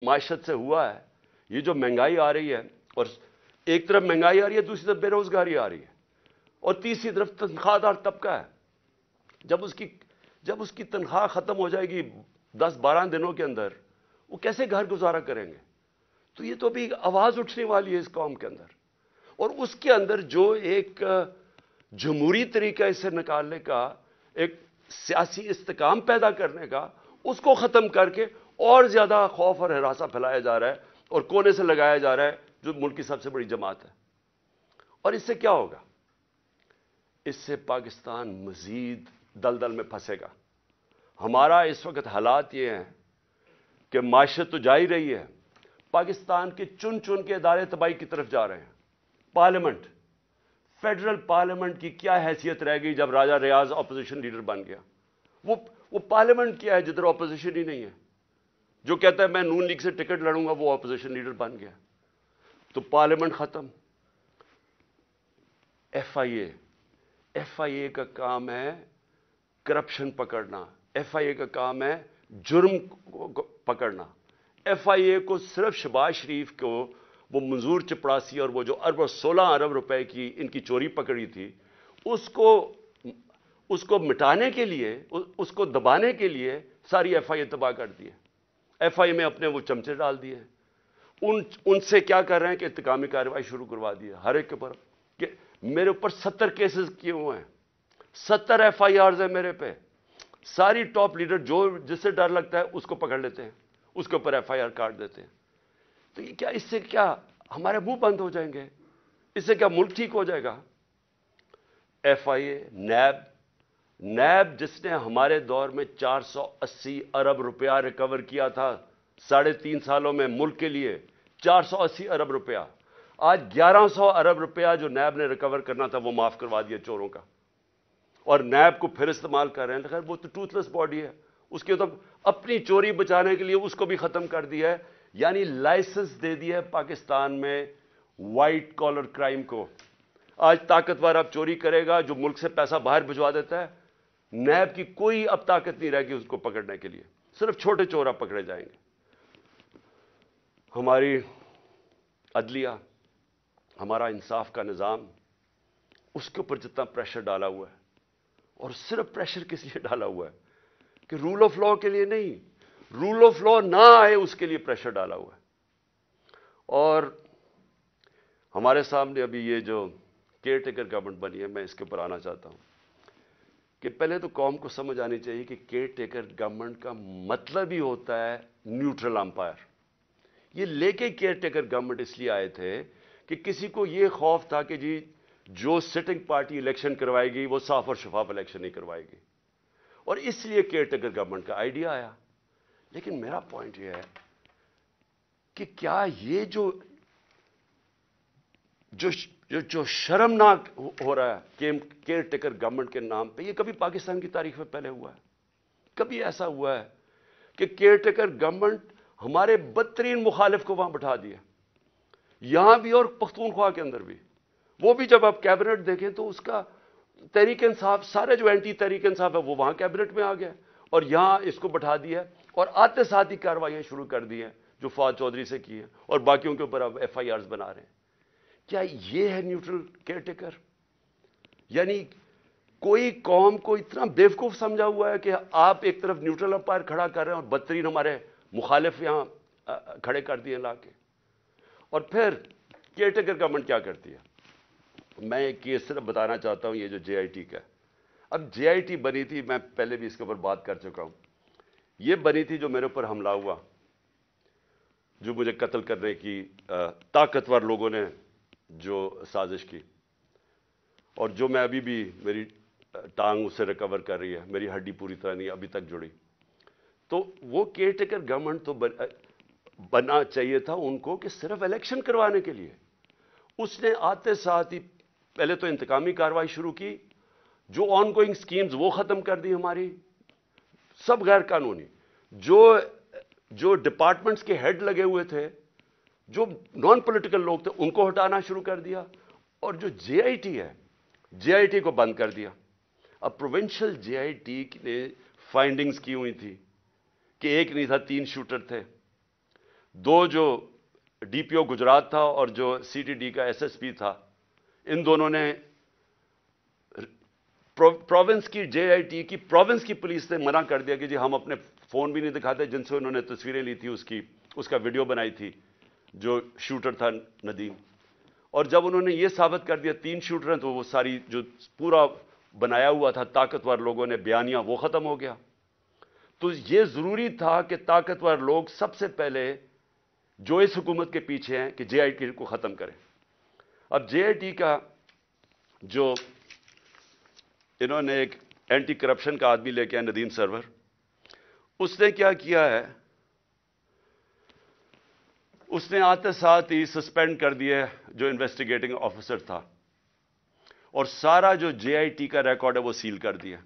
माशत से हुआ है, ये जो महंगाई आ रही है, और एक तरफ महंगाई आ रही है, दूसरी तरफ बेरोजगारी आ रही है, और तीसरी तरफ तनख्वाहदार तबका है। जब उसकी तनख्वाह खत्म हो जाएगी 10-12 दिनों के अंदर, वो कैसे घर गुजारा करेंगे? तो ये तो अभी आवाज उठने वाली है इस कौम के अंदर। और उसके अंदर जो एक जमहूरी तरीका इसे निकालने का, एक सियासी इस्तेकाम पैदा करने का, उसको खत्म करके और ज्यादा खौफ और हरासा फैलाया जा रहा है और कोने से लगाया जा रहा है जो मुल्क की सबसे बड़ी जमात है। और इससे क्या होगा? इससे पाकिस्तान मजीद दलदल में फंसेगा। हमारा इस वक्त हालात ये हैं कि माशत तो जा ही रही है, पाकिस्तान के चुन चुन के इदारे तबाही की तरफ जा रहे हैं। पार्लियामेंट, फेडरल पार्लियामेंट की क्या हैसियत रह गई जब राजा रियाज अपोजिशन लीडर बन गया? वो पार्लियामेंट क्या है जिधर अपोजिशन ही नहीं है? जो कहता है मैं नून लीग से टिकट लड़ूंगा, वो अपोजिशन लीडर बन गया। तो पार्लियामेंट खत्म। एफआईए का काम है करप्शन पकड़ना, एफआईए का काम है जुर्म को पकड़ना। एफआईए को सिर्फ शहबाज शरीफ को वो मंजूर चपड़ासी और वो जो 16 अरब रुपए की इनकी चोरी पकड़ी थी, उसको मिटाने के लिए, उसको दबाने के लिए सारी एफआईए तबाह कर दी है। एफआईए में अपने वो चमचे डाल दिए। उनसे क्या कर रहे हैं कि इंतकामी कार्रवाई शुरू करवा दी है हर एक के ऊपर। कि मेरे ऊपर 70 केसेस किए हुए हैं, 70 एफआईआर है मेरे पे। सारी टॉप लीडर जो जिससे डर लगता है उसको पकड़ लेते हैं, उसके ऊपर एफआईआर काट देते हैं। तो ये क्या, इससे क्या हमारे मुंह बंद हो जाएंगे? इससे क्या मुल्क ठीक हो जाएगा? एफआईए, नैब जिसने हमारे दौर में 480 अरब रुपया रिकवर किया था 3.5 सालों में मुल्क के लिए, 480 अरब रुपया, आज 1100 अरब रुपया जो नैब ने रिकवर करना था वो माफ करवा दिया चोरों का, और नैब को फिर इस्तेमाल कर रहे हैं। खैर वो तो टूथलेस बॉडी है, उसके तो अपनी चोरी बचाने के लिए उसको भी खत्म कर दिया है। यानी लाइसेंस दे दिया है पाकिस्तान में व्हाइट कॉलर क्राइम को। आज ताकतवर अब चोरी करेगा जो मुल्क से पैसा बाहर भिजवा देता है, नैब की कोई अब ताकत नहीं रहेगी उसको पकड़ने के लिए, सिर्फ छोटे चोर अब पकड़े जाएंगे। हमारी अदलिया, हमारा इंसाफ का निज़ाम, उसके ऊपर जितना प्रेशर डाला हुआ है, और सिर्फ प्रेशर किस लिए डाला हुआ है कि रूल ऑफ लॉ के लिए नहीं, रूल ऑफ लॉ ना आए उसके लिए प्रेशर डाला हुआ है। और हमारे सामने अभी ये जो केयर टेकर गवर्नमेंट बनी है, मैं इसके ऊपर आना चाहता हूं कि पहले तो कौम को समझ आनी चाहिए कि केयर टेकर गवर्नमेंट का मतलब ही होता है न्यूट्रल अंपायर। ये लेके केयर टेकर गवर्नमेंट इसलिए आए थे कि किसी को ये खौफ था कि जी जो सिटिंग पार्टी इलेक्शन करवाएगी वो साफ और शफाफ इलेक्शन नहीं करवाएगी, और इसलिए केयर टेकर गवर्नमेंट का आइडिया आया। लेकिन मेरा पॉइंट ये है कि क्या ये जो शर्मनाक हो रहा है केयर टेकर गवर्नमेंट के नाम पे, ये कभी पाकिस्तान की तारीख में पहले हुआ है? कभी ऐसा हुआ है कि केयर टेकर गवर्नमेंट हमारे बदतरीन मुखालिफ को वहां बैठा दिया, यहां भी और पख्तूनख्वा के अंदर भी? वो भी जब आप कैबिनेट देखें तो उसका तहरीक इंसाफ, सारे जो एंटी तहरीक इंसाफ है वो वहां कैबिनेट में आ गया, और यहां इसको बैठा दिया और आते साथ ही कार्रवाइयां शुरू कर दी हैं जो फवाद चौधरी से की है, और बाकियों के ऊपर अब एफआईआर बना रहे हैं। क्या ये है न्यूट्रल केयर टेकर? यानी कोई कौम को इतना बेवकूफ समझा हुआ है कि आप एक तरफ न्यूट्रल अंपायर खड़ा कर रहे हैं और बदतरीन हमारे मुखालिफ यहां खड़े कर दिए लाके। और फिर केयर टेकर गवर्नमेंट क्या करती है? मैं एक केस सिर्फ बताना चाहता हूं, ये जो जेआईटी का। अब जेआईटी बनी थी, मैं पहले भी इसके ऊपर बात कर चुका हूं। ये बनी थी जो मेरे ऊपर हमला हुआ, जो मुझे कत्ल करने की ताकतवर लोगों ने जो साजिश की, और जो मैं अभी भी, मेरी टांग उससे रिकवर कर रही है, मेरी हड्डी पूरी तरह नहीं अभी तक जुड़ी। तो वो केयर टेकर गवर्नमेंट तो बनना चाहिए था उनको कि सिर्फ इलेक्शन करवाने के लिए। उसने आते साथ ही पहले तो इंतकामी कार्रवाई शुरू की, जो ऑनगोइंग स्कीम्स वो खत्म कर दी हमारी, सब गैर कानूनी। जो डिपार्टमेंट्स के हेड लगे हुए थे, जो नॉन पॉलिटिकल लोग थे, उनको हटाना शुरू कर दिया, और जो जेआईटी है, जेआईटी को बंद कर दिया। अब प्रोविंशियल जेआईटी ने फाइंडिंग्स की हुई थी कि एक नहीं था 3 शूटर थे, دو جو ڈی پی او گجرات تھا اور جو سی ٹی ڈی کا ایس ایس پی تھا، ان دونوں نے پروونس کی جے آئی ٹی کی پروونس کی پولیس نے منع کر دیا کہ جی ہم اپنے فون بھی نہیں دکھاتے، جن سے انہوں نے تصویریں لی تھی، اس کا ویڈیو بنائی تھی، جو شوٹر تھا ندیم. اور جب انہوں نے یہ ثابت کر دیا 3 شوٹر ہیں، تو وہ ساری جو پورا بنایا ہوا تھا طاقتور لوگوں نے بیانیہ، وہ ختم ہو گیا. تو یہ ضروری تھا کہ طاقتور لوگ سب سے پہلے جو اس حکومت کے پیچھے ہیں کہ جے آئی ٹی کو ختم کریں. اب جے آئی ٹی کا جو انہوں نے ایک اینٹی کرپشن کا آدمی لے کے آئے، ندیم سرور، اس نے کیا کیا ہے، اس نے آتے ساتھ ہی سسپینڈ کر دیے جو انویسٹیگیٹنگ آفیسر تھا، اور سارا جو جے آئی ٹی کا ریکارڈ ہے وہ سیل کر دیا.